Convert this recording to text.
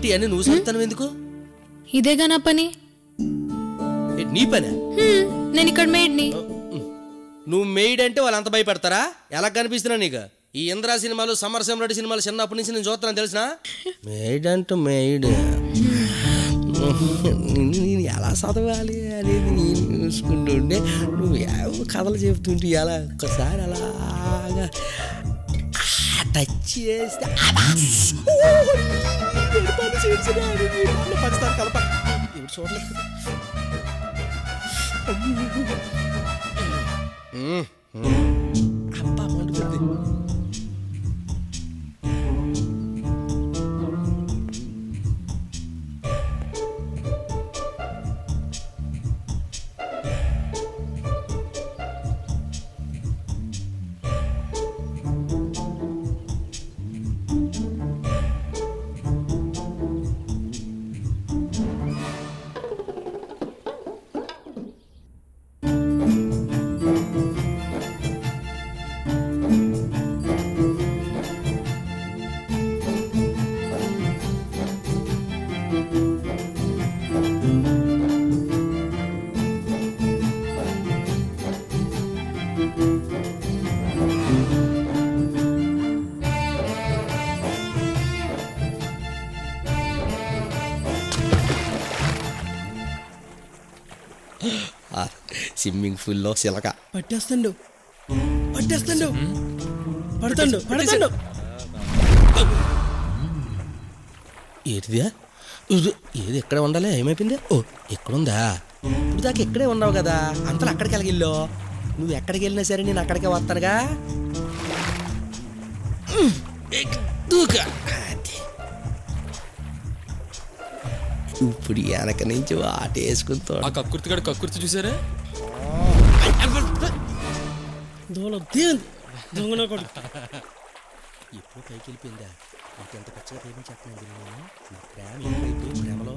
ఏంటి అని నువ్వు చదువుతాను ఎందుకు? ఇదేగా నా పని. నీ పని? నేను ఇక్కడ మేడ్ని. నువ్వు మెయిడ్ అంటే వాళ్ళు అంత భయపడతారా? ఎలా కనిపిస్తున్నా నీకు? ఈ ఇంద్రా సినిమాలు, సమరసింహరెడ్డి సినిమాలు చిన్నప్పటి నుంచి నేను చూస్తున్నాను తెలిసిన. మెయిడ్ అంటూ మెయిడ్ నేను ఎలా చదవాలి అనేది నేను చూసుకుంటుండే నువ్వు ఏవో కథలు చెబుతుంటే ఎలా ఒక్కసారి అలాగా టచ్ చేస్తే పంచుతారు కలప ఇప్పుడు చూడలేదు. అబ్బా మండుతుంది. స్విమ్మింగ్ పూల్లో సిలక పట్టేస్తాడు పడతాడు. ఏదిదా? ఏది ఎక్కడ ఉండాలి? ఏమైపోయింది? ఓ ఎక్కడుందా? ఇప్పుడు దాకా ఎక్కడే ఉన్నావు కదా, అంతలో అక్కడికి వెళ్ళిల్లో. నువ్వు ఎక్కడికి వెళ్ళినా సరే నేను అక్కడికే వస్తానుగా. ఇప్పుడు వెనక నుంచి వాటేసుకుంటా. ఆ కక్కుర్తిగాడు కక్కుర్తి చూసారా? ఎప్పుడు పైకి వెళ్ళిపోయిందా? ఇంకెంత ఖచ్చితంగా ప్రేమించేస్తున్నాను. ప్రేమ ఎక్కువైపోయి ప్రేమలో